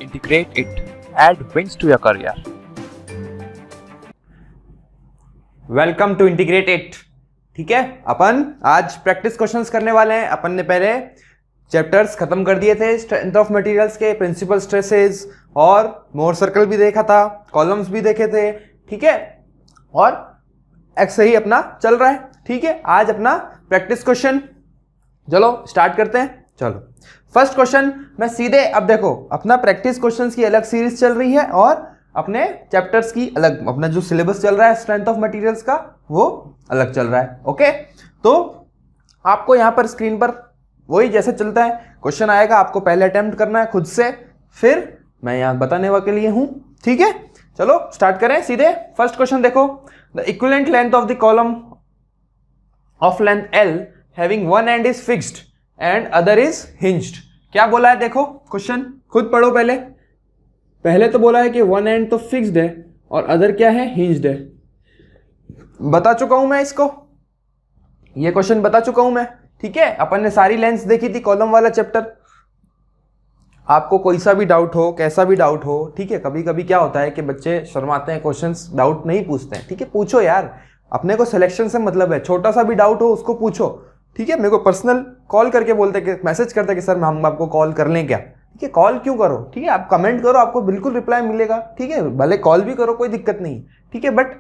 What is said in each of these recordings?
Integrate it. Add wins to your career. Welcome to integrate it. ठीक है, अपन आज practice questions करने वाले हैं। अपन ने पहले चैप्टर्स खत्म कर दिए थे, स्ट्रेंथ ऑफ मटेरियल्स के, प्रिंसिपल स्ट्रेसेस और मोर सर्कल भी देखा था, कॉलम्स भी देखे थे। ठीक है, और ऐसे ही अपना चल रहा है। ठीक है, आज अपना प्रैक्टिस क्वेश्चन, चलो स्टार्ट करते हैं। चलो फर्स्ट क्वेश्चन मैं सीधे, अब देखो अपना प्रैक्टिस क्वेश्चंस की अलग सीरीज चल रही है और अपने चैप्टर्स की अलग, अपना जो सिलेबस चल रहा है स्ट्रेंथ ऑफ मटेरियल्स का वो अलग चल रहा है। ओके, तो आपको यहां पर स्क्रीन पर वही जैसे चलता है, क्वेश्चन आएगा, आपको पहले अटेम्प्ट करना है खुद से, फिर मैं यहां बताने के लिए हूं। ठीक है, चलो स्टार्ट करें सीधे। फर्स्ट क्वेश्चन देखो, the equivalent length of the column of length L having one and is fixed and other is hinged. क्या बोला है देखो, क्वेश्चन खुद पढ़ो पहले तो बोला है कि वन एंड तो फिक्स्ड है और अदर क्या है, हिंज्ड है। बता चुका हूं मैं इसको, ये क्वेश्चन बता चुका हूं मैं। ठीक है, अपन ने सारी लेंथ्स देखी थी कॉलम वाला चैप्टर। आपको कोई सा भी डाउट हो, कैसा भी डाउट हो, ठीक है, कभी कभी क्या होता है कि बच्चे शर्माते हैं, क्वेश्चंस डाउट नहीं पूछते हैं। ठीक है, पूछो यार, अपने को सिलेक्शन से मतलब है, छोटा सा भी डाउट हो उसको पूछो। ठीक है, मेरे को पर्सनल कॉल करके बोलते कि, मैसेज करते कि सर हम आपको कॉल कर लें क्या। ठीक है, कॉल क्यों करो, ठीक है, आप कमेंट करो, आपको बिल्कुल रिप्लाई मिलेगा। ठीक है, भले कॉल भी करो, कोई दिक्कत नहीं। ठीक है, बट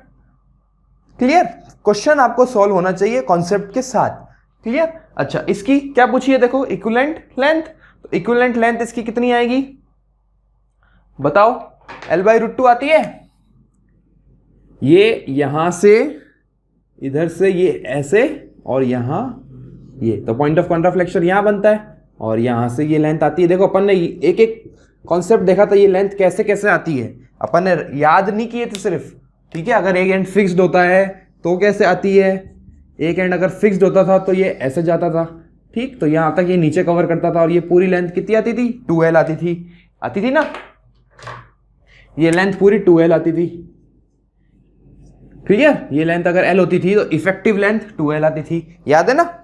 क्लियर, क्वेश्चन आपको सॉल्व होना चाहिए कॉन्सेप्ट के साथ। क्लियर। अच्छा, इसकी क्या पूछी है देखो, इक्विवेलेंट लेंथ। तो इक्विवेलेंट लेंथ इसकी कितनी आएगी बताओ, L/√2 आती है। ये यहां से इधर से ये ऐसे और यहां ये, तो पॉइंट ऑफ कॉन्ट्राफ्लेक्शन यहां बनता है और यहां से ये लेंथ आती है। देखो अपन ने एक एक कॉन्सेप्ट देखा था, ये लेंथ कैसे कैसे आती है अपन ने याद नहीं किए थे सिर्फ। ठीक है, अगर एक एंड फिक्स्ड होता है तो कैसे आती है, एक एंड अगर फिक्स्ड होता था तो ये ऐसे जाता था। ठीक, तो यहां तक ये नीचे कवर करता था और ये पूरी लेंथ कितनी आती थी, 2L आती थी ना, ये लेंथ पूरी 2L आती थी। क्लियर, ये लेंथ अगर L होती थी तो इफेक्टिव लेंथ 2L आती थी, याद है ना।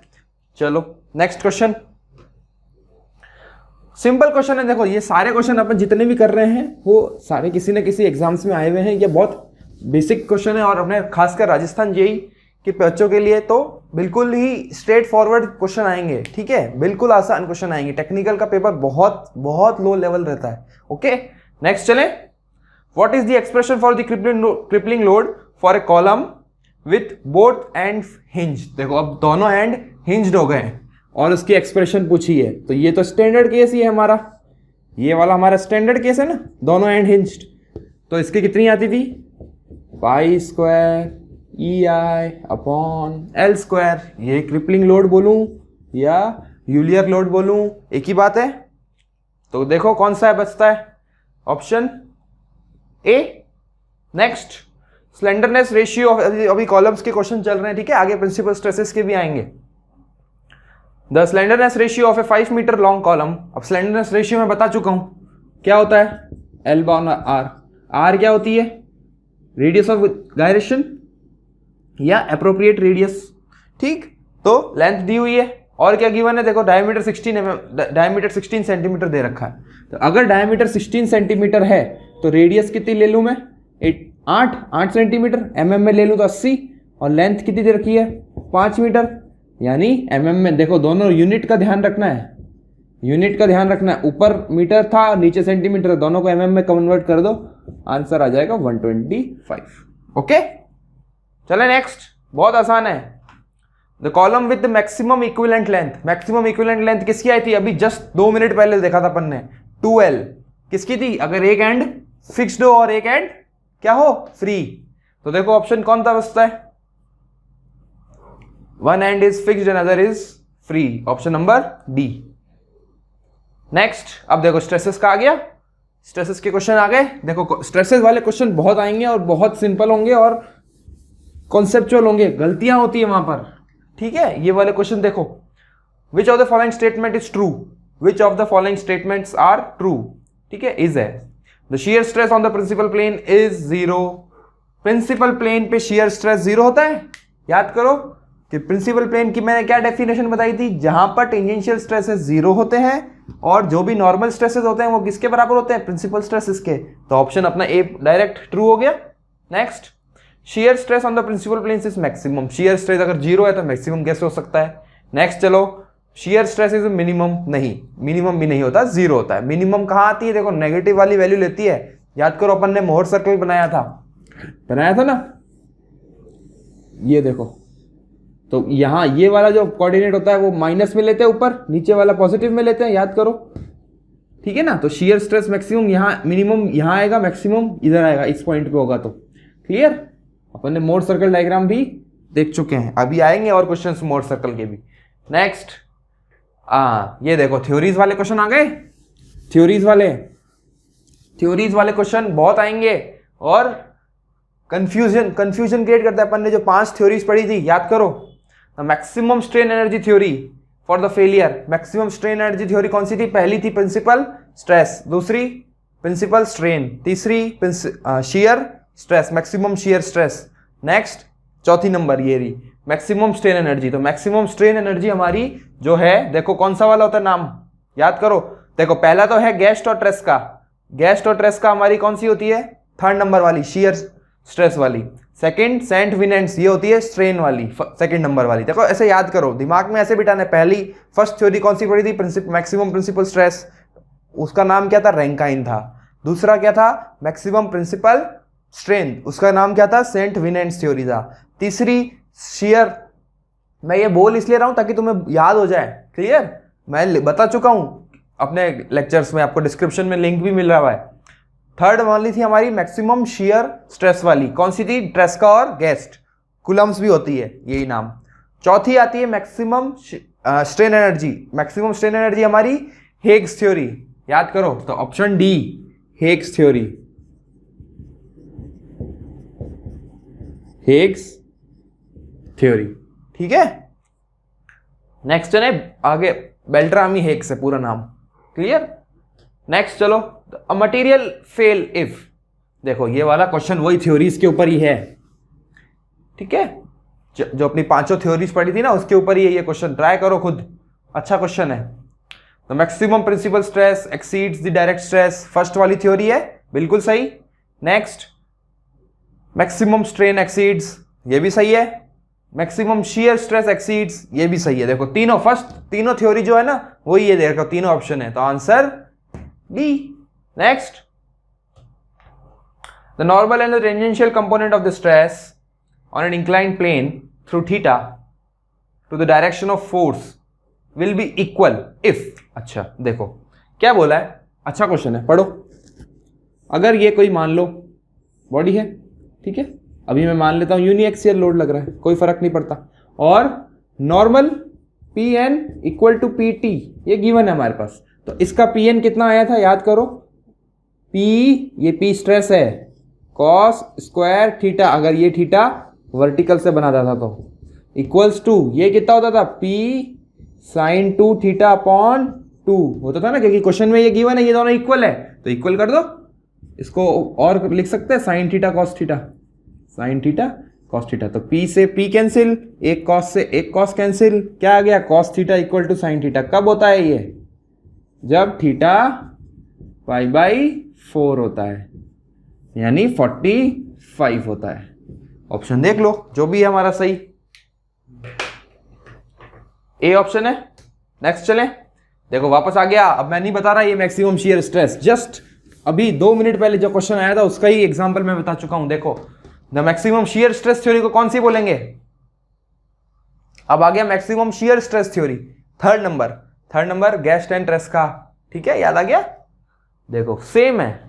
चलो नेक्स्ट क्वेश्चन, सिंपल क्वेश्चन है। देखो ये सारे क्वेश्चन अपन जितने भी कर रहे हैं वो सारे किसी न किसी एग्जाम्स में आए हुए हैं। ये बहुत बेसिक क्वेश्चन है और अपने खासकर राजस्थान जेईई के बच्चों के लिए तो बिल्कुल ही स्ट्रेट फॉरवर्ड क्वेश्चन आएंगे। ठीक है, बिल्कुल आसान क्वेश्चन आएंगे। टेक्निकल का पेपर बहुत बहुत लो लेवल रहता है। ओके, नेक्स्ट चलें। What is the expression for the crippling load for a column with both and hinge. देखो अब दोनों एंड हिंज्ड हो गए हैं और उसकी एक्सप्रेशन पूछी है, तो ये तो स्टैंडर्ड केस ही है हमारा, ये वाला हमारा स्टैंडर्ड केस है ना, दोनों एंड हिंज्ड। तो इसकी कितनी आती थी, π² EI/L²। ये क्रिपलिंग लोड बोलूं या यूलियर लोड बोलूं, एक ही बात है। तो देखो कौन सा है बचता है, option A. Next, slenderness ratio, अभी कॉलम्स के क्वेश्चन चल रहे हैं। ठीक है, आगे प्रिंसिपल स्ट्रेसेस के भी आएंगे। The slenderness ratio of a 5 metre long column. अब स्लेंडरनेस रेशियो मैं बता चुका हूं क्या होता है, L/R। R क्या होती है, रेडियस ऑफ गायरेशन या एप्रोप्रिएट रेडियस। ठीक, तो लेंथ दी हुई है और क्या गिवन है देखो, डायमीटर 16 सेंटीमीटर दे रखा है। तो अगर डायमीटर 16 सेंटीमीटर है तो रेडियस कितनी ले लूं मैं, 8 सेंटीमीटर। mm में ले लूं तो 80 और लेंथ कितनी दे रखी है, 5 मीटर। यानी mm में देखो, दोनों यूनिट का ध्यान रखना है, यूनिट का ध्यान रखना है। ऊपर मीटर था नीचे सेंटीमीटर, दोनों को mm में कन्वर्ट कर दो, आंसर आ जाएगा 125। ओके, चले नेक्स्ट, बहुत आसान है। The column with the maximum equivalent length. Maximum equivalent length किसकी आई थी, अभी जस्ट 2 मिनट पहले देखा था अपन ने, 2L। किसकी थी, अगर एक एंड फिक्स्ड हो और एक एंड क्या हो, फ्री। तो देखो ऑप्शन कौन सा बचता है, one and is fixed and other is free, option number D. Next, अब देखो स्ट्रेसेस का आ गया, स्ट्रेसेस के क्वेश्चन आ गए। देखो स्ट्रेसेस वाले क्वेश्चन बहुत आएंगे और बहुत सिंपल होंगे और कॉन्सेप्चुअल होंगे, गलतियां होती है वहां पर। ठीक है, ये वाले क्वेश्चन देखो, which of the following statement is true, which of the following statements are true. ठीक है, इज है the shear stress on the principal plane is 0। Principal plane पे शियर स्ट्रेस 0 होता है। याद करो कि प्रिंसिपल प्लेन की मैंने क्या डेफिनेशन बताई थी, जहां पर टेंजेंशियल स्ट्रेसेस 0 होते हैं और जो भी नॉर्मल स्ट्रेसेस होते हैं वो किसके बराबर होते हैं, प्रिंसिपल स्ट्रेसेस के। तो ऑप्शन अपना ए डायरेक्ट ट्रू हो गया। Next, shear stress on the principal planes is maximum. Shear stress अगर 0 है तो मैक्सिमम कैसे हो सकता है। नेक्स्ट चलो, शियर स्ट्रेस इज मिनिमम, नहीं मिनिमम भी नहीं होता, 0 होता है। मिनिमम कहाँ आती है, देखो नेगेटिव वाली वैल्यू लेती है। याद करो अपन ने मोहर सर्कल बनाया था ना, ये देखो, तो यहाँ ये वाला जो कोऑर्डिनेट होता है वो माइनस में लेते हैं ऊपर, नीचे वाला पॉजिटिव में लेते हैं, याद करो, ठीक है ना। तो शियर स्ट्रेस मैक्सिमम यहाँ, मिनिमम यहाँ आएगा, मैक्सिमम इधर आएगा, इस पॉइंट पे होगा। तो क्लियर, अपन ने मोर सर्कल डायग्राम भी देख चुके हैं, अभी आएंगे और क्वेश्चंस मोर सर्कल के भी। नेक्स्ट, ये देखो थ्योरीज वाले क्वेश्चन आ गए। थ्योरीज वाले क्वेश्चन बहुत आएंगे और कंफ्यूजन क्रिएट करता है। अपन ने जो 5 थ्योरीज पढ़ी थी, याद करो, maximum strain energy theory for the failure. Maximum strain energy theory कौन सी थी, पहली थी प्रिंसिपल स्ट्रेस, दूसरी प्रिंसिपल स्ट्रेन, तीसरी shear stress, maximum shear stress. Next, चौथी नंबर ये रही मैक्सिमम स्ट्रेन एनर्जी। तो मैक्सिमम स्ट्रेन एनर्जी हमारी जो है, देखो कौन सा वाला होता है नाम, याद करो। देखो पहला तो है गेस्ट और ट्रेस्का। गेस्ट और ट्रेस्का हमारी कौन सी होती है, 3rd नंबर वाली, शियर स्ट्रेस वाली। सेकंड, सेंट विनेंट्स, ये होती है स्ट्रेन वाली, 2nd नंबर वाली। देखो ऐसे याद करो, दिमाग में ऐसे बिठाना है। पहली फर्स्ट थ्योरी कौन सी पढ़ी थी, मैक्सिमम प्रिंसिपल स्ट्रेस, उसका नाम क्या था, रैंकाइन था। दूसरा क्या था, मैक्सिमम प्रिंसिपल स्ट्रेन, उसका नाम क्या था, सेंट विनेंट्स थ्योरी था। तीसरी शियर, मैं ये बोल इसलिए रहा हूं ताकि तुम्हें याद हो जाए। क्लियर, मैं बता चुका हूं अपने लेक्चर्स में, आपको डिस्क्रिप्शन में लिंक भी मिल रहा है। 3rd वाली थी हमारी मैक्सिमम शियर स्ट्रेस वाली, कौन सी थी, ट्रेस्का और गेस्ट, कुलम्स भी होती है यही नाम। चौथी आती है maximum strain energy. Maximum strain energy हमारी हेग्स थ्योरी, याद करो। तो ऑप्शन डी, हेग्स थ्योरी, हेग्स थ्योरी, ठीक है। नेक्स्ट है आगे, बेल्ट्रामी हेग्स है पूरा नाम। क्लियर। नेक्स्ट चलो, अ मटेरियल फेल इफ, देखो ये वाला क्वेश्चन वही थ्योरीज के ऊपर ही है, ठीक है। जो अपनी 5 थ्योरीज पढ़ी थी ना, उसके ऊपर ही है ये क्वेश्चन, ट्राई करो खुद, अच्छा क्वेश्चन है। तो maximum principal stress exceeds the direct stress, first वाली थ्योरी है, बिल्कुल सही। नेक्स्ट, मैक्सिमम स्ट्रेन एक्सीड्स, ये भी सही है। मैक्सिमम शियर स्ट्रेस एक्सीड्स, ये भी सही है। देखो तीनों थ्योरी जो है ना वही है, देखो तीनों ऑप्शन है, तो answer D. Next, the normal and the tangential component of the stress on an inclined plane through theta to the direction of force will be equal if, अच्छा देखो क्या बोला है, अच्छा क्वेश्चन है, पढ़ो। अगर ये कोई मान लो बॉडी है, ठीक है, अभी मैं मान लेता हूं यूनिएक्सियल लोड लग रहा है, कोई फर्क नहीं पड़ता, और normal P N equal to P T, ये गिवन है हमारे पास। तो इसका पी एन कितना आया था, याद करो, पी, ये पी स्ट्रेस है, कॉस स्क्वायर थीटा, अगर ये थीटा वर्टिकल से बनाता था तो इक्वल्स टू, ये कितना होता था, पी साइन 2 थीटा अपॉन 2 होता था ना, क्योंकि क्वेश्चन में ये गिवन है, ये दोनों इक्वल है, तो इक्वल कर दो इसको, और लिख सकते हैं sine theta cos theta, sine theta cos theta. तो P से P कैंसिल, एक कॉस से एक कॉस कैंसिल, क्या आ गया, cos theta equal to sine theta. कब होता है ये, जब थीटा π/4 होता है, यानी 45 होता है। ऑप्शन देख लो जो भी है हमारा सही, ए ऑप्शन है। नेक्स्ट चलें, देखो वापस आ गया, अब मैं नहीं बता रहा ये मैक्सिमम शियर स्ट्रेस, जस्ट अभी 2 मिनट पहले जो क्वेश्चन आया था उसका ही एग्जांपल मैं बता चुका हूं। देखो the maximum shear stress theory को कौन सी बोलेंगे, अब आ गया maximum shear stress theory, 3rd number Guest and Tresca, ठीक है, याद आ गया। देखो सेम है,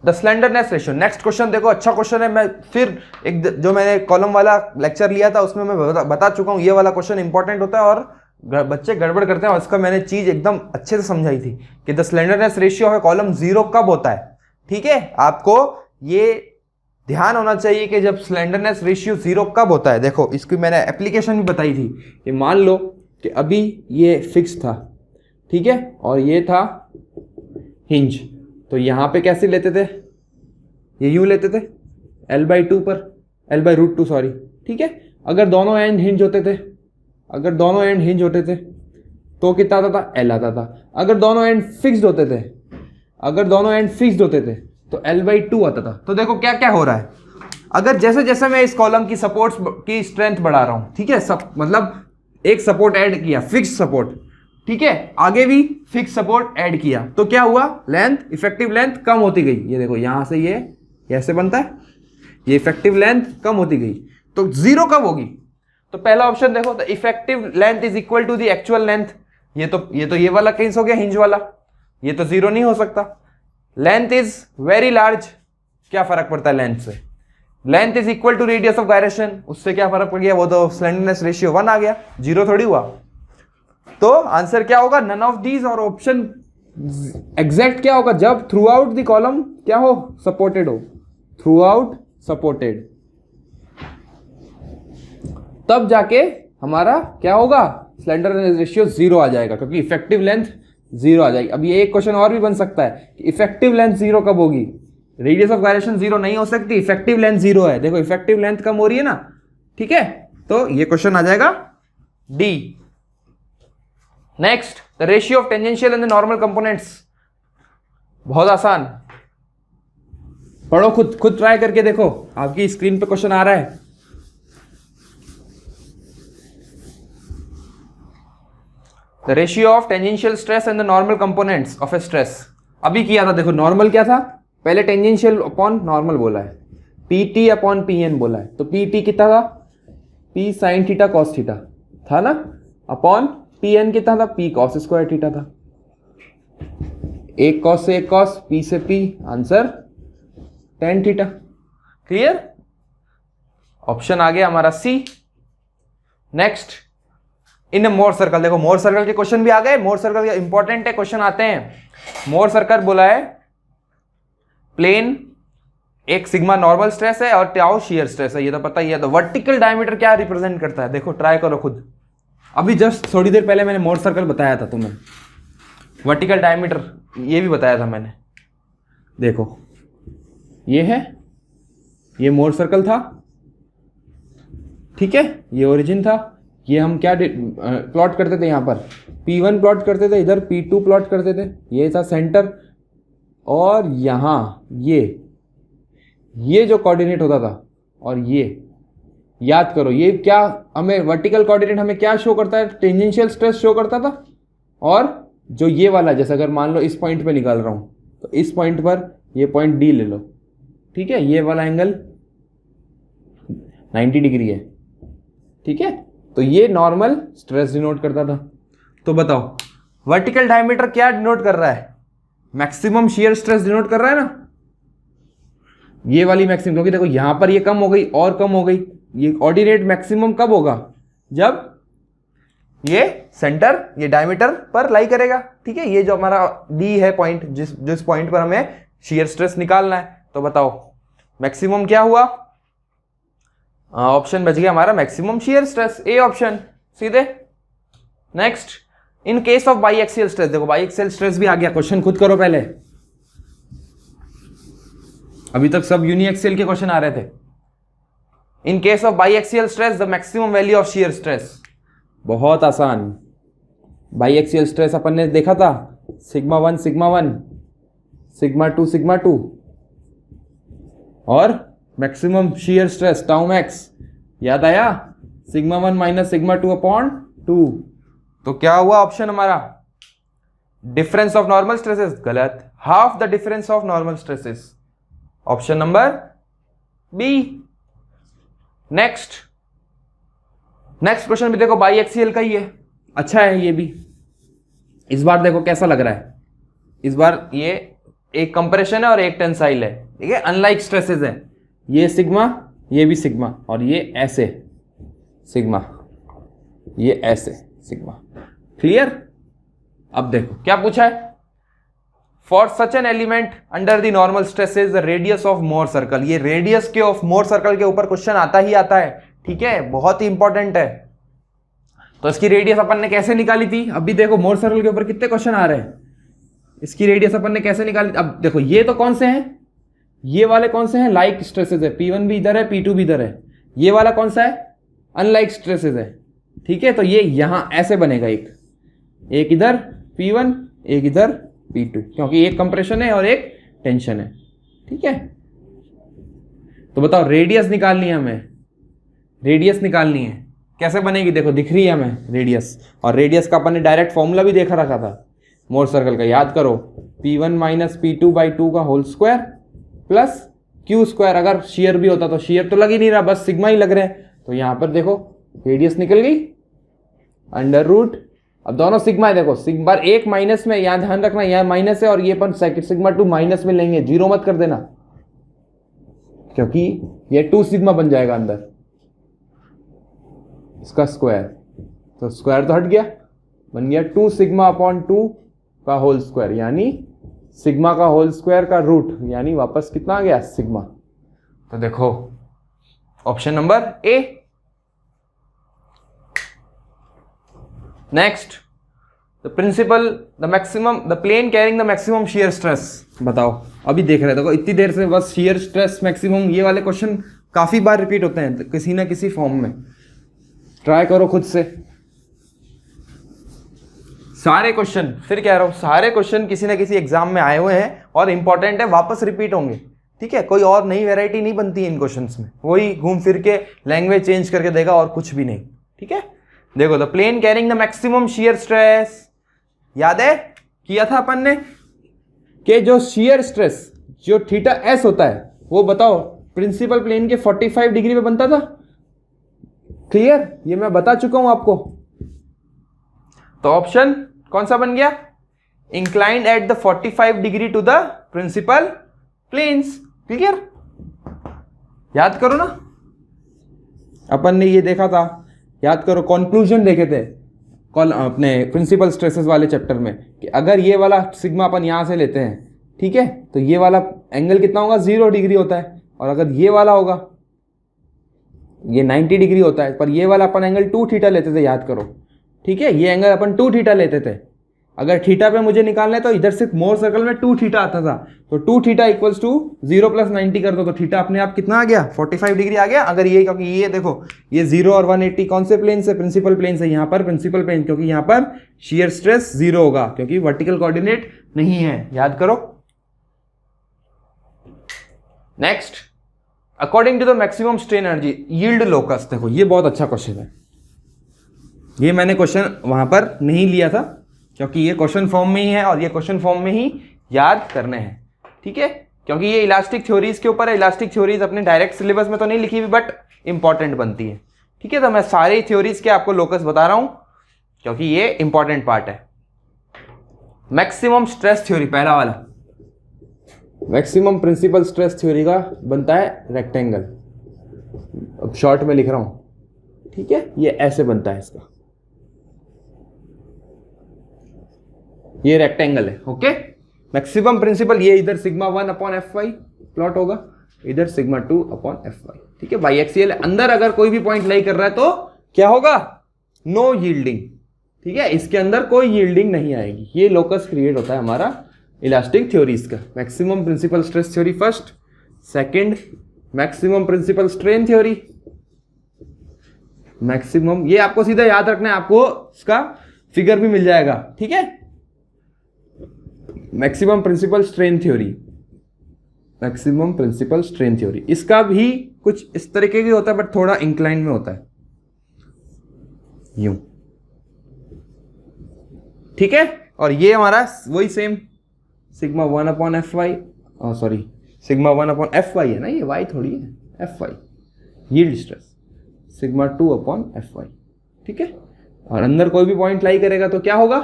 the slenderness ratio. Next question देखो, अच्छा क्वेश्चन है, मैं फिर एक जो मैंने कॉलम वाला लेक्चर लिया था उसमें मैं बता चुका हूं, ये वाला क्वेश्चन इंपॉर्टेंट होता है और बच्चे गड़बड़ करते हैं, और इसका मैंने चीज एकदम अच्छे से समझाई थी कि द स्लेंडरनेस रेशियो है कॉलम 0 कब होता है, ठीक है। आपको ये ध्यान होना चाहिए कि जब स्लेंडरनेस रेशियो 0 कब होता है। देखो इसकी मैंने एप्लीकेशन भी बताई थी कि मान लो कि अभी ये फिक्स था, ठीक है, और ये था हिंज, तो यहां पे कैसे लेते थे, ये यूं लेते थे L/2 पर, L/√2 सॉरी, ठीक है। अगर दोनों एंड हिंज होते थे, तो कितना आता था, एल आता था। अगर दोनों एंड फिक्स्ड होते थे, तो L/2 आता था। तो देखो क्या क्या हो रहा है, अगर जैसे जैसे मैं इस कॉलम की सपोर्ट्स की स्ट्रेंथ बढ़ा रहा हूं, ठीक है, सब मतलब एक सपोर्ट ऐड किया, फिक्स सपोर्ट, ठीक है, आगे भी फिक्स सपोर्ट ऐड किया, तो क्या हुआ, लेंथ, इफेक्टिव लेंथ कम होती गई। ये देखो यहां से ये ऐसे बनता है, ये इफेक्टिव लेंथ कम होती गई। तो जीरो कब होगी, तो पहला ऑप्शन देखो, the effective length is equal to the actual length. ये वाला केस हो गया हिंज वाला, ये तो जीरो नहीं हो सकता। लेंथ इज वेरी लार्ज, क्या फर्क पड़ता है लेंथ से, length is equal to radius of gyration, उससे क्या फर्क पड़ गया, वो तो स्लेंडरनेस रेशियो 1 आ गया, जीरो थोड़ी हुआ। तो आंसर क्या होगा, नन ऑफ दीज, और ऑप्शन एग्जैक्ट क्या होगा, जब थ्रू आउट द कॉलम क्या हो, सपोर्टेड हो, थ्रू आउट सपोर्टेड, तब जाके हमारा क्या होगा, स्लेंडरनेस रेशियो 0 आ जाएगा, क्योंकि इफेक्टिव लेंथ 0 आ जाएगी। अब ये एक क्वेश्चन और भी बन सकता है कि इफेक्टिव लेंथ 0 कब होगी, रेडियस ऑफ गायरेशन 0 नहीं हो सकती, इफेक्टिव लेंथ 0 है। देखो इफेक्टिव लेंथ कम हो रही है ना, ठीक है, तो ये क्वेश्चन आ जाएगा D. Next, the ratio of tangential and the normal components, बहुत आसान, पढ़ो, खुद ट्राई करके देखो, आपकी स्क्रीन पे क्वेश्चन आ रहा है। The ratio of tangential stress and the normal components of A stress, अभी किया था, देखो नॉर्मल क्या था, पहले टेंजेंशियल अपॉन नॉर्मल बोला है, PT अपॉन PN बोला है, तो PT कितना था, P sign theta cos theta था ना, अपॉन PN कितना था, P कॉस स्क्वायर थीटा था, एक कॉस से एक कॉस, P से P, answer tan theta. Clear, option आ गया हमारा सी। नेक्स्ट, इन मोर सर्कल, देखो मोर सर्कल के क्वेश्चन भी आ गए, मोर सर्कल के इंपॉर्टेंट है क्वेश्चन आते हैं। मोर सर्कल बोला है, प्लेन एक सिग्मा नॉर्मल स्ट्रेस है और टाउ शियर स्ट्रेस है, ये तो पता ही है। तो वर्टिकल डायमीटर क्या रिप्रेजेंट करता है, देखो ट्राई करो खुद, अभी जस्ट थोड़ी देर पहले मैंने मोर सर्कल बताया था तुम्हें, वर्टिकल डायमीटर ये भी बताया था मैंने। देखो ये है, ये मोर सर्कल था, ठीक है, ये ओरिजिन था, ये हम क्या प्लॉट करते थे, यहाँ पर P1 प्लॉट करते थे, इधर P2 प्लॉट करते थे, ये था सेंटर, और यहाँ ये जो कोऑर्डिनेट होता था, और ये याद करो, ये क्या हमें वर्टिकल कोऑर्डिनेट हमें क्या शो करता है, टेंजेंशियल स्ट्रेस शो करता था। और जो ये वाला, जैसे अगर मान लो इस पॉइंट पे निकाल रहा हूं, तो इस पॉइंट पर ये पॉइंट D ले लो, ठीक है, ये वाला एंगल 90 डिग्री है, ठीक है, तो ये नॉर्मल स्ट्रेस डिनोट करता था। तो बताओ वर्टिकल डायमीटर क्या डिनोट कर रहा है, मैक्सिमम शियर स्ट्रेस डिनोट कर रहा है ना, ये वाली मैक्सिमम, क्योंकि देखो यहां पर ये कम हो गई और कम हो गई, ये ऑर्डिनेट मैक्सिमम कब होगा, जब ये सेंटर, ये डायमीटर पर लाई करेगा, ठीक है, ये जो हमारा डी है पॉइंट, जिस पॉइंट पर हमें शियर स्ट्रेस निकालना है। तो बताओ मैक्सिमम क्या हुआ, ऑप्शन बच गया हमारा maximum shear stress, A option सीधे। Next, in case of biaxial stress, देखो बाईएक्सियल स्ट्रेस भी आ गया, क्वेश्चन खुद करो पहले, अभी तक सब यूनिएक्सियल के क्वेश्चन आ रहे थे। In case of biaxial stress the maximum value of shear stress, बहुत आसान, बाईएक्सियल स्ट्रेस अपन ने देखा था, सिग्मा 1 सिग्मा 1, सिग्मा 2 सिग्मा 2, और maximum shear stress tau max, याद आया, सिग्मा 1 माइनस सिग्मा 2 अपॉन 2। तो क्या हुआ ऑप्शन हमारा, डिफरेंस ऑफ नॉर्मल स्ट्रेसेस, गलत, half the difference of normal stresses, option number B. Next question भी देखो बाईएक्सियल का ही है, अच्छा है ये भी। इस बार देखो कैसा लग रहा है, इस बार ये एक कंप्रेशन है और एक टेंसाइल है, ठीक है, अनलाइक स्ट्रेसेस है, ये सिग्मा, ये भी सिग्मा, और ये ऐसे सिग्मा, ये ऐसे सिग्मा। क्लियर, अब देखो क्या पूछा है, for such an element under the normal stresses the radius of more circle, ये रेडियस के ऑफ मोर सर्कल के ऊपर क्वेश्चन आता ही आता है, ठीक है, बहुत ही इंपॉर्टेंट है। तो इसकी रेडियस अपन ने कैसे निकाली थी, अभी देखो मोर सर्कल के ऊपर कितने क्वेश्चन आ रहे हैं, इसकी रेडियस अपन ने कैसे निकाली। अब देखो ये तो कौन से हैं, ये वाले कौन से हैं, लाइक स्ट्रेसेस है, P1 भी इधर है, P2 भी इधर है, ये वाला कौन सा है, अनलाइक स्ट्रेसेस है, ठीक है, तो ये यहां ऐसे बनेगा एक, एक इधर P1, एक इधर P2, क्योंकि एक कंप्रेशन है और एक टेंशन है। ठीक है, तो बताओ रेडियस निकालनी है हमें, रेडियस निकालनी है, कैसे बनेगी? देखो दिख रही है हमें रेडियस, और रेडियस का अपन ने डायरेक्ट फॉर्मूला भी देखा रखा था मोर सर्कल का, याद करो, P1 माइनस P2/2 का whole square plus Q square. अगर शेयर भी होता तो शेयर तो लग ही नहीं रहा, बस सिग्मा ही लग रहे हैं, तो यहां पर देखो रेडियस निकल गई अंडर रूट। अब दोनों सिग्मा है, देखो सिग्मा एक माइनस में, यहां ध्यान रखना यहां माइनस है, और ये अपन सेकंड सिग्मा 2 माइनस में लेंगे, जीरो मत कर देना, क्योंकि ये 2 सिग्मा बन जाएगा अंदर इसका स्क्वायर, तो स्क्वायर तो हट गया, बन गया 2 सिग्मा अपॉन 2 का होल स्क्वायर, यानी सिग्मा का होल स्क्वायर का रूट, यानी वापस कितना आ गया सिग्मा। तो देखो option number A. Next, the principal the maximum the plane carrying the maximum shear stress. बताओ, अभी देख रहे थे, देखो इतनी देर से बस शियर स्ट्रेस मैक्सिमम, ये वाले क्वेश्चन काफी बार रिपीट होते हैं किसी ना किसी फॉर्म में, ट्राई करो खुद से। सारे क्वेश्चन, फिर कह रहा हूं, सारे क्वेश्चन किसी ना किसी एग्जाम में आए हुए हैं और इंपॉर्टेंट है, वापस रिपीट होंगे। ठीक है, कोई और नई वैरायटी नहीं बनती है इन क्वेश्चंस में, वही घूम फिर के लैंग्वेज चेंज करके देगा और कुछ भी नहीं। ठीक है, देखो the plane carrying the maximum shear stress, याद है किया था अपन ने कि जो शियर स्ट्रेस जो थीटा एस होता है वो बताओ प्रिंसिपल प्लेन के 45 डिग्री पे बनता था। क्लियर, ये मैं बता चुका हूं आपको। तो ऑप्शन कौन सा बन गया? Inclined at the 45 degree to the principal planes. Clear, याद करो ना, अपन ने ये देखा था, याद करो, कंक्लूजन देखे थे अपने प्रिंसिपल स्ट्रेसेस वाले चैप्टर में, कि अगर ये वाला सिग्मा अपन यहां से लेते हैं, ठीक है, तो ये वाला एंगल कितना होगा? 0 डिग्री होता है, और अगर ये वाला होगा ये 90 डिग्री होता है, पर ये वाला अपन एंगल 2 थीटा लेते थे, याद करो। ठीक है, ये एंगल अपन 2 थीटा लेते थे। अगर थीटा पे मुझे निकालना है तो इधर से मोर सर्कल में 2 थीटा आता था, तो 2 थीटा इक्वल्स टू 0 प्लस 90 कर दो, तो थीटा अपने आप कितना आ गया? 45 डिग्री आ गया। अगर ये, क्योंकि ये देखो ये 0 और 180 कौन से प्लेन से? प्रिंसिपल प्लेन से। यहाँ पर प्रिंसिपल प्लेन, क्योंकि यहाँ पर शियर स्ट्रेस 0 होगा, क्योंकि वर्टिकल कोऑर्डिनेट नहीं है, याद करो। Next, according to the maximum strain energy yield locus. देखो ये बहुत अच्छा क्वेश्चन है, ये मैंने क्वेश्चन वहां पर नहीं लिया था, क्योंकि ये क्वेश्चन फॉर्म में ही है और ये क्वेश्चन फॉर्म में ही याद करने हैं। ठीक है, क्योंकि ये इलास्टिक थ्योरीज के ऊपर है, इलास्टिक थ्योरीज अपने डायरेक्ट सिलेबस में तो नहीं लिखी हुई, बट इंपॉर्टेंट बनती है। ठीक है, तो मैं सारी थ्योरीज के आपको लोकस बता रहा हूं, क्योंकि ये इंपॉर्टेंट पार्ट है। मैक्सिमम स्ट्रेस थ्योरी, पहला वाला मैक्सिमम प्रिंसिपल स्ट्रेस थ्योरी का बनता है रेक्टेंगल। अब शॉर्ट में लिख रहा हूं, ठीक है, ये ऐसे बनता है इसका, ये रेक्टेंगल है। ओके, मैक्सिमम प्रिंसिपल, ये इधर सिग्मा 1 अपॉन Fy प्लॉट होगा, इधर सिग्मा 2 अपॉन Fy। ठीक है, बाई एक्सियल अंदर अगर कोई भी पॉइंट लाई कर रहा है तो क्या होगा? No yielding. ठीक है, इसके अंदर कोई यील्डिंग नहीं आएगी। ये लोकस क्रिएट होता है हमारा इलास्टिक थ्योरीज का। Maximum principal stress theory first, second maximum principal strain theory, maximum, ये आपको सीधा याद रखना है, आपको इसका फिगर भी मिल जाएगा। ठीक है, maximum principal strain theory, maximum principal strain theory, इसका भी कुछ इस तरीके की होता है, बट थोड़ा इंक्लाइन में होता है, यूं। ठीक है, और ये हमारा वही same sigma 1 upon Fy, sorry sigma 1 upon Fy है ना, ये y थोड़ी है, Fy yield stress, sigma 2 upon Fy। ठीक है, और अंदर कोई भी पॉइंट लाई करेगा तो क्या होगा?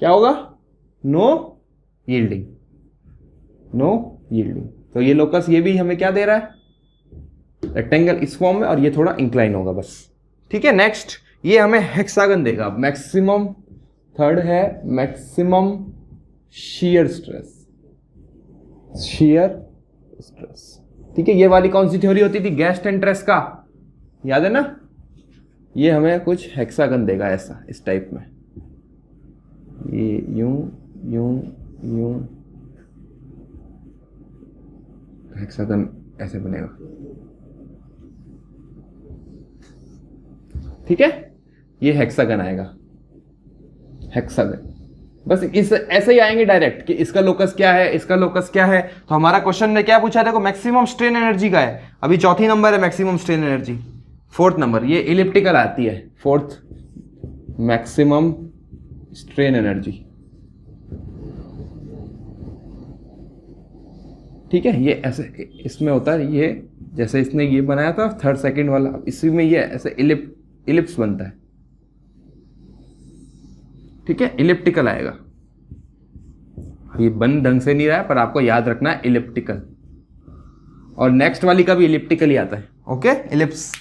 क्या होगा? No yielding, no yielding. तो ये लोकस, ये भी हमें क्या दे रहा है? रेक्टेंगल इस फॉर्म में, और ये थोड़ा इंक्लाइन होगा बस। ठीक है, नेक्स्ट ये हमें हेक्सागन देगा। मैक्सिमम, थर्ड है maximum shear stress, shear stress. ठीक है, ये वाली कौन सी थ्योरी होती थी? गेस्ट एंड ट्रेस का, याद है ना? ये हमें कुछ हेक्सागन देगा ऐसा, इस टाइप में, ये यूं यूं यूं, हेक्सागन ऐसे बनेगा। ठीक है, ये हेक्सागन आएगा। हेक्सागन। बस इस ऐसे ही आएंगे डायरेक्ट कि इसका लोकस क्या है, इसका लोकस क्या है। तो हमारा क्वेश्चन में क्या पूछा है, देखो मैक्सिमम स्ट्रेन एनर्जी का है, अभी चौथी नंबर है maximum strain energy, fourth number ये इलिप्टिकल आती है, फोर्थ मैक्सिमम स्ट्रेन एनर्जी। ठीक है, ये ऐसे इसमें होता है, ये जैसे इसने ये बनाया था थर्ड सेकंड वाला, इसी में ये ऐसे इलिप्स बनता है। ठीक है, इलिप्टिकल आएगा। ये बन ढंग से नहीं रहा है पर आपको याद रखना है इलिप्टिकल, और नेक्स्ट वाली का भी इलिप्टिकल ही आता है। ओके, इलिप्स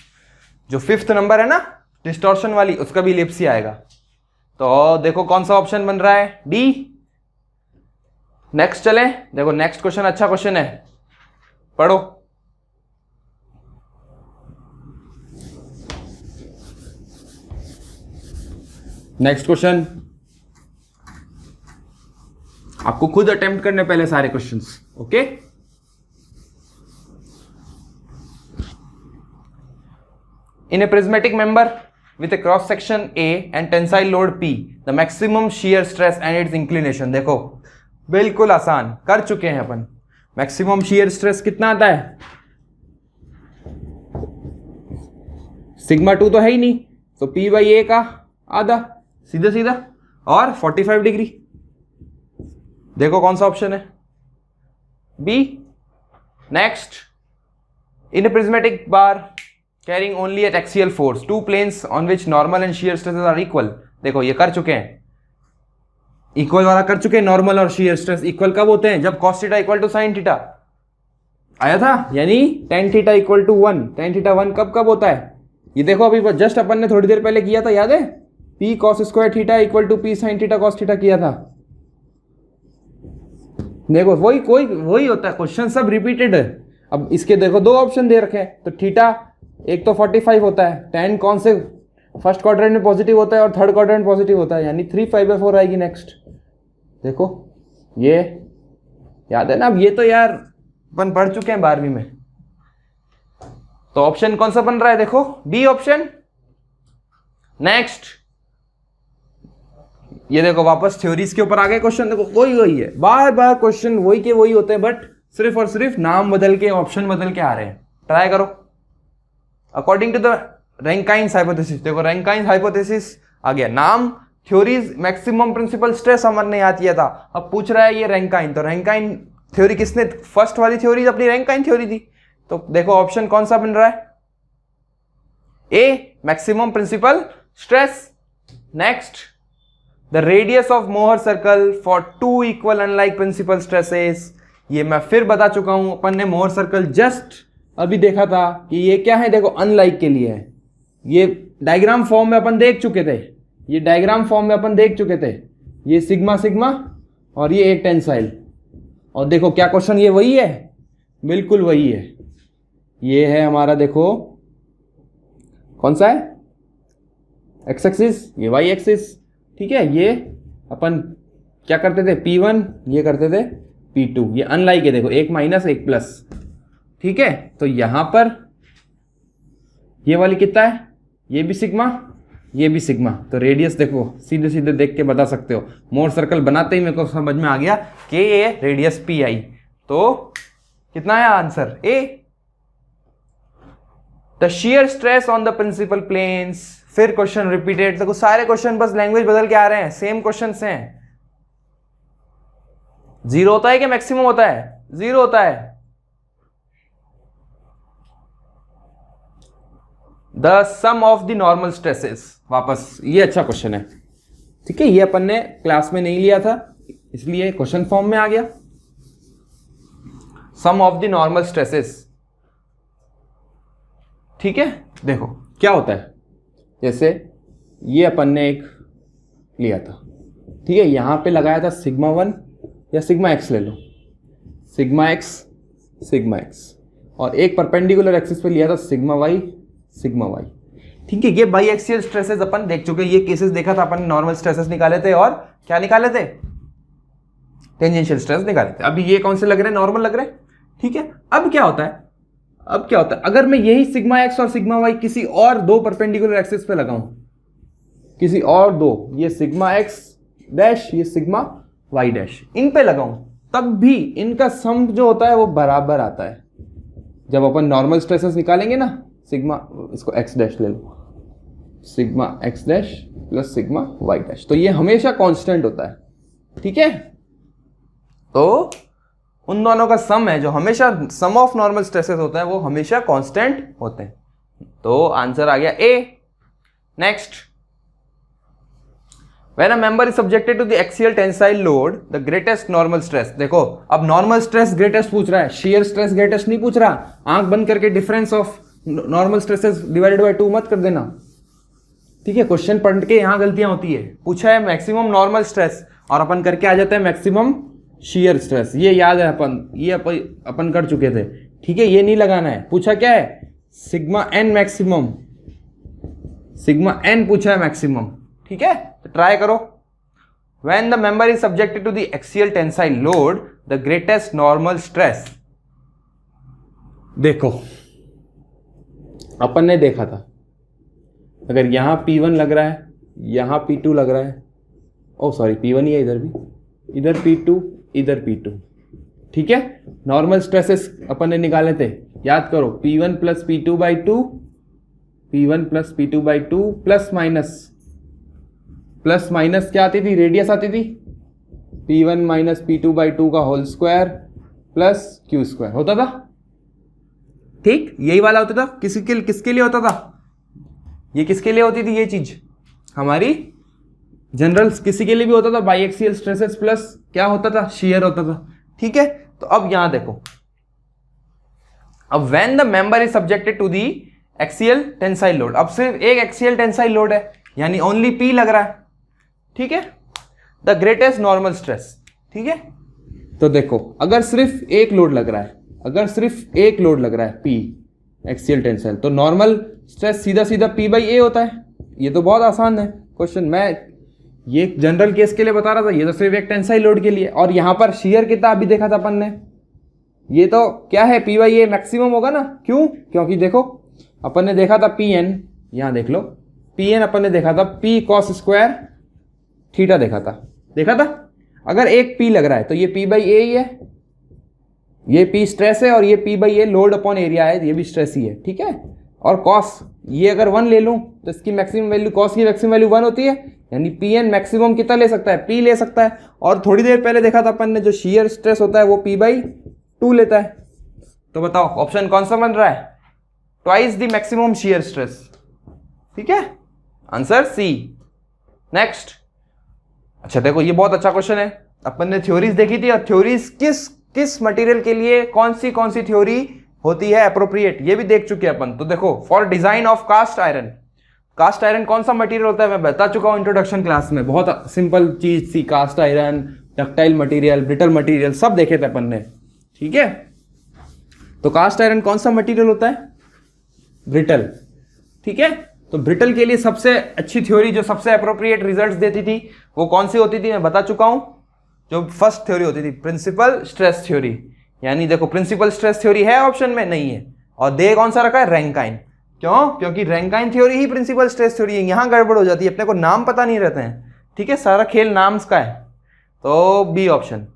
जो फिफ्थ नंबर है ना डिस्टॉर्शन वाली, उसका भी इलिप्स ही आएगा। तो देखो कौन सा ऑप्शन बन रहा है, डी। नेक्स्ट चले, देखो नेक्स्ट क्वेश्चन अच्छा क्वेश्चन है, पढ़ो। नेक्स्ट क्वेश्चन आपको खुद अटेम्प्ट करने पहले सारे questions. Okay, in a prismatic member with a cross section A and tensile load P, the maximum shear stress and its inclination। देखो बिल्कुल आसान कर चुके हैं अपन। मैक्सिमम shear stress कितना आता है, सिग्मा 2 तो है ही नहीं, तो P बाई A का आधा सीधा सीधा, और 45 डिग्री। देखो कौन सा ऑप्शन है, B. Next, in a prismatic bar carrying only at axial force, two planes on which normal and shear stresses are equal। देखो ये कर चुके हैं, इक्वल वाला कर चुके हैं। नॉर्मल और shear stress इक्वल कब होते हैं, जब cos theta equal to sin theta आया था, यानी tan theta equal to 1, tan theta 1 कब कब होता है, ये देखो अभी जस्ट अपन ने थोड़ी देर पहले किया था, याद है, p cos square theta equal to p sin theta cos theta किया था। देखो वही होता है, क्वेश्चन सब रिपीटेड है। अब इसके देखो दो ऑप्शन दे रखे हैं, तो थीटा एक तो 45 होता है, tan कौन से फर्स्ट क्वाड्रेंट में पॉजिटिव होता है और थर्ड क्वाड्रेंट में पॉजिटिव होता है, यानी 3/5/4 आएगी। नेक्स्ट देखो ये याद है ना, अब ये तो यार अपन पढ़ चुके हैं 12वीं में। तो ऑप्शन कौन सा बन रहा है, देखो बी ऑप्शन। नेक्स्ट, ये देखो वापस थ्योरीज के ऊपर आ गए क्वेश्चन। देखो वही है, बार बार क्वेश्चन वही के वही होते हैं, बट सिर्फ और सिर्फ नाम बदल के, ऑप्शन बदल के आ रहे हैं। ट्राई करो। अकॉर्डिंग टू द रैंकाइन्स हाइपोथेसिस, देखो रैंकाइन्स हाइपोथेसिस आ गया, नाम, थ्योरीज, मैक्सिमम प्रिंसिपल स्ट्रेस हमने याद किया था। अब पूछ रहा है ये रैंकाइन, तो रैंकाइन थ्योरी किसने, फर्स्ट वाली थ्योरी अपनी रैंकाइन थ्योरी थी। तो देखो ऑप्शन कौन सा बन रहा है, A maximum principal stress. Next, the radius of Mohr circle for 2 equal unlike principal stresses. ये मैं फिर बता चुका हूं, अपन ने मोहर सर्कल जस्ट अभी देखा था कि ये क्या है, देखो अनलाइक के लिए है। ये डायग्राम फॉर्म में अपन देख चुके थे, ये सिग्मा सिग्मा और ये एक टेंसाइल। और देखो क्या क्वेश्चन ये वही है, बिल्कुल वही है। ये है हमारा, देखो कौन सा है, एक्स एक्सिस, ये वाई एक्सिस। ठीक है, ये अपन क्या करते थे, P1, ये करते थे P2। ये अनलाइक है, देखो एक माइनस एक प्लस। ठीक है, तो यहां पर ये वाली कितना है, ये भी सिग्मा, ये भी सिग्मा। तो रेडियस देखो सीधे सीधे देख के बता सकते हो। मोर सर्कल बनाते ही मेरे को समझ में आ गया कि ये रेडियस पी आई। तो कितना है answer, A. The shear stress on the principal planes. फिर क्वेश्चन रिपीटेड, देखो सारे क्वेश्चन बस लैंग्वेज बदल के आ रहे हैं, सेम क्वेश्चन हैं। जीरो होता है कि मैक्सिमम होता है, जीरो होता है। The sum of the normal stresses, वापस ये अच्छा क्वेश्चन है। ठीक है, ये अपन ने क्लास में नहीं लिया था, इसलिए क्वेश्चन फॉर्म में आ गया। सम ऑफ द नॉर्मल स्ट्रेसेस। ठीक है, देखो क्या होता है, जैसे ये अपन ने एक लिया था, ठीक है, यहां पे लगाया था सिग्मा 1 या सिग्मा एक्स ले लो, सिग्मा एक्स, और एक परपेंडिकुलर एक्सिस पे लिया था सिग्मा वाई। ठीक है, ये बाई एक्सियल स्ट्रेसेस अपन देख चुके, ये केसेस देखा था अपन, नॉर्मल स्ट्रेसेस निकाले थे और क्या निकाले थे, टेंजेंशियल स्ट्रेस निकाले थे। अभी ये कौन से लग रहे हैं, नॉर्मल लग रहे हैं। ठीक है, अब क्या होता है, अगर मैं यही सिग्मा एक्स और सिग्मा वाई किसी और दो परपेंडिकुलर एक्सिस पे लगाऊं, किसी और दो, ये सिग्मा एक्स डैश, ये सिग्मा वाई डैश, इन पे लगाऊं तब भी इनका सम जो होता है वो बराबर आता है। जब अपन नॉर्मल स्ट्रेसेस निकालेंगे ना, सिग्मा, इसको एक्स डैश ले लो, sigma X dash plus sigma Y dash, तो ये हमेशा कांस्टेंट होता है, ठीक है। तो उन दोनों का सम है जो हमेशा सम ऑफ नॉर्मल स्ट्रेसेस होता है वो हमेशा कांस्टेंट होते हैं। तो आंसर आ गया A. Next, When a member is subjected to the axial tensile load, the greatest normal stress, देखो अब नॉर्मल स्ट्रेस ग्रेटेस्ट पूछ रहा है, शेयर स्ट्रेस ग्रेटेस्ट नहीं पूछ रहा। आंख बंद करके difference of normal stresses divided by 2 मत कर देना, ठीक है। क्वेश्चन पढ़ के यहाँ गलतियां होती है। पूछा है मैक्सिमम नॉर्मल स्ट्रेस और अपन करके आ जाता है मैक्सिमम शेयर स्ट्रेस, ये याद है अपन, ये अपन कर चुके थे, ठीक है। ये नहीं लगाना है। पूछा क्या है, sigma N maximum, sigma N पूछा है मैक्सिमम, ठीक है। तो ट्राई करो। When the member is subjected to the axial tensile load, the greatest normal stress, देखो अपन ने देखा था, अगर यहां P1 लग रहा है, यहां P2 लग रहा है, ओ सॉरी P1 ही है इधर भी, इधर P2, इधर P2, ठीक है। नॉर्मल स्ट्रेसेस अपन ने निकाले थे, याद करो, P1 plus P2 by 2, P1 plus P2 by 2 plus minus क्या आती थी, रेडियस आती थी, P1 माइनस P2 बाई 2 का whole square plus Q square होता था, ठीक। यही वाला होता था। किसके लिए होता था ये, किसके लिए होती थी ये चीज, हमारी जनरल, किसी के लिए भी होता था, बाईएक्सियल स्ट्रेसेस प्लस क्या होता था, शियर होता था, ठीक है। तो अब यहां देखो, अब when the member is subjected to the axial tensile load, अब सिर्फ एक एक्सियल टेंसाइल लोड है, यानी ओनली P लग रहा है, ठीक है। द ग्रेटेस्ट नॉर्मल स्ट्रेस, ठीक है। तो देखो अगर सिर्फ एक लोड लग रहा है, अगर सिर्फ एक लोड लग रहा है P एक्सियल टेंसाइल, तो नॉर्मल स्ट्रेस सीधा सीधा P बाई A होता है। ये तो बहुत आसान है क्वेश्चन, मैं ये जनरल केस के लिए बता रहा था, ये तो सिर्फ एक टेंसाइल लोड के लिए। और यहां पर शियर कितना अभी देखा था अपन ने, ये तो क्या है, P बाई A मैक्सिमम होगा ना, क्यों, क्योंकि देखो अपन ने देखा था Pn, यहां देख लो Pn अपन ने देखा था P cos स्क्वायर थीटा देखा था। अगर एक P लग रहा है तो ये P बाई A ही है, ये P स्ट्रेस है और ये P by A load upon area है, ये भी स्ट्रेस ही है, ठीक है। और cos ये अगर 1 ले लूं तो इसकी मैक्सिमम वैल्यू, cos की मैक्सिमम वैल्यू 1 होती है, यानी Pn मैक्सिमम कितना ले सकता है, P ले सकता है। और थोड़ी देर पहले देखा था अपन ने, जो शेयर स्ट्रेस होता है वो P बाई 2 लेता है। तो बताओ ऑप्शन कौन सा बन रहा है, twice the maximum shear stress, ठीक है। Answer C. नेक्स्ट, अच्छा देखो ये बहुत अच्छा क्वेश्चन है, अपन ने थ्योरीज देखी थी, और थ्योरीज किस मटेरियल के लिए कौन सी थ्योरी होती है अप्रोप्रिएट, ये भी देख चुके हैं अपन। तो देखो, for design of cast iron, cast iron कौन सा मटेरियल होता है मैं बता चुका हूं इंट्रोडक्शन क्लास में, बहुत सिंपल चीज थी, cast iron, ductile material, brittle material, सब देखे थे अपन ने, ठीक है। तो कास्ट आयरन कौन सा मटेरियल होता है, ब्रिटल, ठीक है। तो ब्रिटल के लिए सबसे अच्छी थ्योरी, जो सबसे अप्रोप्रिएट रिजल्ट्स देती थी, वो कौन सी होती थी मैं बता चुका हूं, जो फर्स्ट थ्योरी होती थी, प्रिंसिपल स्ट्रेस थ्योरी। यानी देखो प्रिंसिपल स्ट्रेस थ्योरी है ऑप्शन में, नहीं है, और दे कौन सा रखा है, रैंकाइन। क्यों, क्योंकि रैंकाइन थ्योरी ही प्रिंसिपल स्ट्रेस थ्योरी है। यहां गड़बड़ हो जाती है, अपने को नाम पता नहीं रहते हैं, ठीक है, सारा खेल नाम्स का है। तो बी ऑप्शन।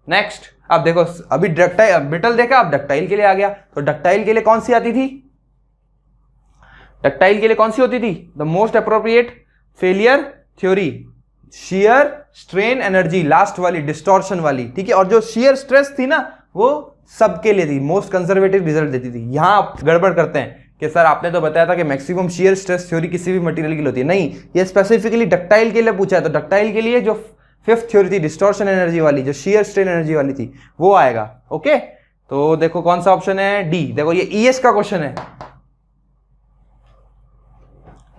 नेक्स्ट, अब देखो अभी डक्टाइल, ब्रिटल देखा, अब डक्टाइल के लिए आ गया। तो डक्टाइल के लिए कौन सी आती थी, डक्टाइल के लिए कौन सी होती थी, the most appropriate failure theory, shear strain energy, last वाली डिस्टॉर्शन वाली, ठीक है। और जो शियर स्ट्रेस थी ना, वो सबके लिए थी, मोस्ट कंजर्वेटिव रिजल्ट देती थी। यहां आप गड़बड़ करते हैं कि सर आपने तो बताया था कि मैक्सिमम शियर स्ट्रेस थ्योरी किसी भी मटेरियल के लिए होती है, नहीं, ये स्पेसिफिकली डक्टाइल के लिए पूछा है। तो डक्टाइल के लिए जो फिफ्थ थ्योरी थी, डिस्टॉर्शन एनर्जी वाली, जो शियर स्ट्रेन एनर्जी वाली थी, वो आएगा, ओके। तो देखो कौन सा ऑप्शन है, डी। देखो ये ईएस का क्वेश्चन है।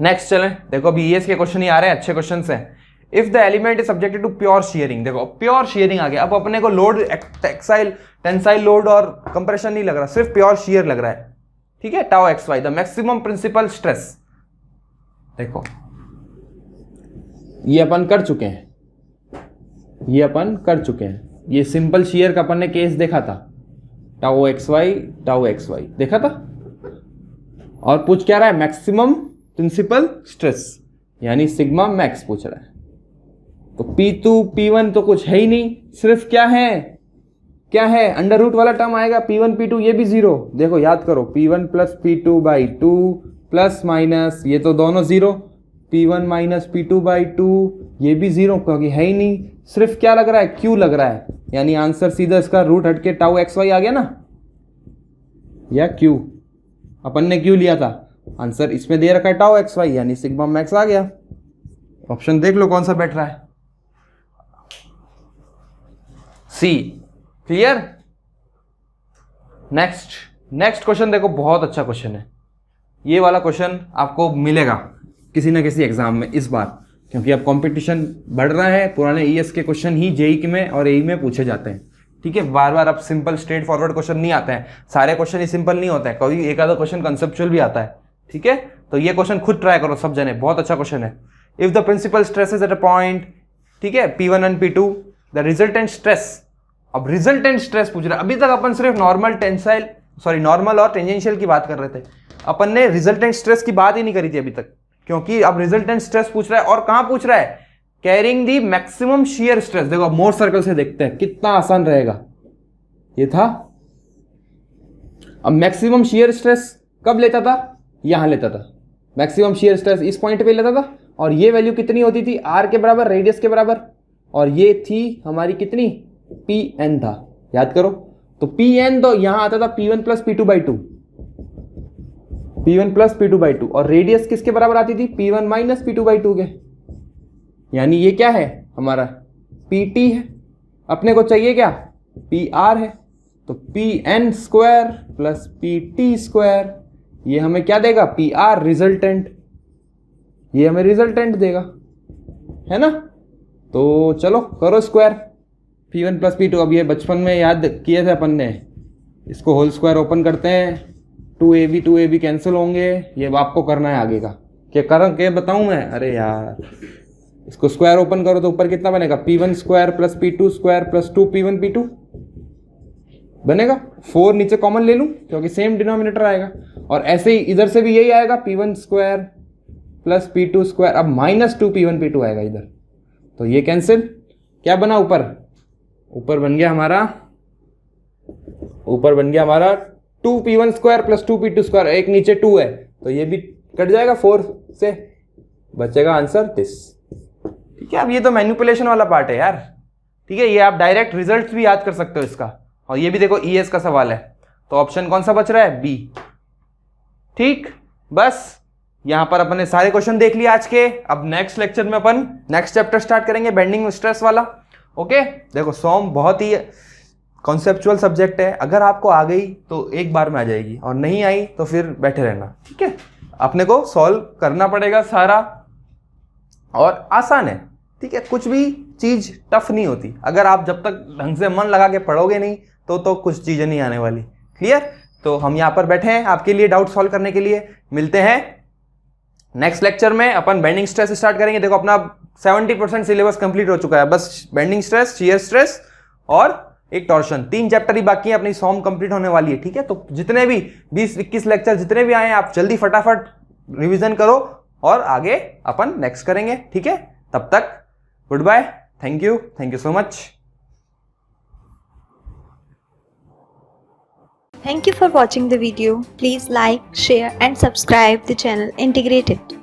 नेक्स्ट चलें, देखो अभी ईएस के क्वेश्चन ही आ रहे हैं, अच्छे क्वेश्चन हैं। If the element is subjected to pure shearing, देखो प्योर शियरिंग आ गया। अब अपने को लोड एक्साइल टेंसाइल लोड और कंप्रेशन नहीं लग रहा, सिर्फ प्योर शियर लग रहा है, ठीक है। Tau X Y, the maximum principal stress, देखो ये अपन कर चुके हैं, ये अपन कर चुके हैं। ये सिंपल शियर का अपन ने केस देखा था, टाउ एक्स वाई देखा था। और पूछ क्या रहा है, मैक्सिमम प्रिंसिपल स्ट्रेस, यानी सिग्मा मैक्स पूछ रहा है, तो P2 P1 तो कुछ है ही नहीं, सिर्फ क्या है अंडर रूट वाला टर्म आएगा, P1 P2 ये भी जीरो। देखो याद करो, P1 plus P2 by 2 plus minus ये तो दोनों zero, P1 minus P2 by 2 ये भी जीरो क्योंकि है ही नहीं। सिर्फ क्या लग रहा है, Q लग रहा है, यानी आंसर सीधा इसका रूट हटके टाउ एक्स वाई आ गया ना, या Q अपन ने Q लिया था, आंसर इसमें दे रखा है टाउ एक्स वाई यानी सिग्मा मैक्स आ गया। ऑप्शन देख लो कौन सा बैठ रहा है, सी। क्लियर। नेक्स्ट क्वेश्चन देखो, बहुत अच्छा क्वेश्चन है ये वाला। क्वेश्चन आपको मिलेगा किसी ना किसी एग्जाम में इस बार, क्योंकि अब कंपटीशन बढ़ रहा है। पुराने ईएस के क्वेश्चन ही जेई में और एई में पूछे जाते हैं, ठीक है। बार बार अब सिंपल स्ट्रेट फॉरवर्ड क्वेश्चन नहीं आते हैं, सारे क्वेश्चन ही सिंपल नहीं होते हैं, कभी एक आधा क्वेश्चन कंसेप्चुअल भी आता है, ठीक है। तो ये क्वेश्चन खुद ट्राई करो सब जने, बहुत अच्छा क्वेश्चन है। If the principal stress is at a point, ठीक है, P1 and P2, the resultant stress. अब रिजल्टेंट स्ट्रेस पूछ रहा है। अभी तक अपन सिर्फ नॉर्मल और टेंजेंशियल की बात कर रहे थे, अपन ने रिजल्टेंट स्ट्रेस की बात ही नहीं करी थी अभी तक, क्योंकि अब रिजल्टेंट स्ट्रेस पूछ रहा है। और कहां पूछ रहा है, carrying the maximum shear stress. देखो अब मोर सर्कल से देखते हैं कितना आसान रहेगा। ये था, अब मैक्सिमम शियर स्ट्रेस कब लेता था, यहां लेता था। मैक्सिमम शियर स्ट्रेस इस पॉइंट पे लेता था, और ये वैल्यू कितनी होती थी, आर के बराबर, रेडियस के बराबर, और ये थी हमारी कितनी, Pn था, याद करो। तो Pn तो यहां आता था P1 plus P2 by 2, P1 plus P2 by 2, और रेडियस किसके बराबर आती थी, P1 माइनस P2 बाई 2 के, यानी ये क्या है हमारा Pt है। अपने को चाहिए क्या, Pr है। तो Pn square plus Pt square, ये हमें क्या देगा, Pr रिजल्टेंट, ये हमें रिजल्टेंट देगा, है ना। तो चलो करो स्क्वायर, P1 प्लस P2। अब ये बचपन में याद किए थे अपन ने, इसको होल स्क्वायर ओपन करते हैं, 2ab कैंसिल होंगे, ये आपको करना है आगे का। क्या बताऊं मैं, अरे यार इसको स्क्वायर ओपन करो तो ऊपर कितना बनेगा, P1 square plus P2 square plus 2P1 P2 बनेगा। 4 नीचे कॉमन ले लूं क्योंकि सेम डिनोमिनेटर आएगा, और ऐसे ही इधर से भी यही आएगा, P1 square plus P2 square, अब माइनस 2P1 P2 आएगा इधर, तो ये कैंसिल। क्या बना ऊपर बन गया हमारा 2P1 square plus 2P2 square, एक नीचे 2 है तो ये भी कट जाएगा 4 से, बचेगा आंसर दिस, ठीक है। अब ये तो मैनिपुलेशन वाला पार्ट है यार, ठीक है। ये आप डायरेक्ट रिजल्ट भी याद कर सकते हो इसका, और ये भी देखो ईएस का सवाल है, तो ऑप्शन कौन सा बच रहा है, बी, ठीक। बस यहां पर अपन ने सारे क्वेश्चन देख लिए आज के। अब नेक्स्ट लेक्चर में अपन नेक्स्ट चैप्टर स्टार्ट करेंगे, बेंडिंग स्ट्रेस वाला, ओके। देखो सोम बहुत ही कॉन्सेप्चुअल सब्जेक्ट है, अगर आपको आ गई तो एक बार में आ जाएगी, और नहीं आई तो फिर बैठे रहना, ठीक है। अपने को सॉल्व करना पड़ेगा सारा, और आसान है, ठीक है। कुछ भी चीज टफ नहीं होती, अगर आप जब तक ढंग से मन लगा के पढ़ोगे नहीं तो कुछ चीजें नहीं आने वाली, क्लियर। तो हम यहाँ पर बैठे हैं आपके लिए डाउट सॉल्व करने के लिए। मिलते हैं नेक्स्ट लेक्चर में, अपन बेंडिंग स्ट्रेस स्टार्ट करेंगे। देखो अपना 70% सिलेबस कंप्लीट हो चुका है, बस बेंडिंग स्ट्रेस, शियर स्ट्रेस और एक टॉर्शन, 3 चैप्टर ही बाकी है, अपनी सॉम कंप्लीट होने वाली है, ठीक है। तो जितने भी 20-21 लेक्चर जितने भी आए हैं, आप जल्दी फटाफट रिवीजन करो, और आगे अपन नेक्स्ट करेंगे, ठीक है। तब तक goodbye, thank you so much. Thank you for watching the video. Please like, share and subscribe the channel Integrated.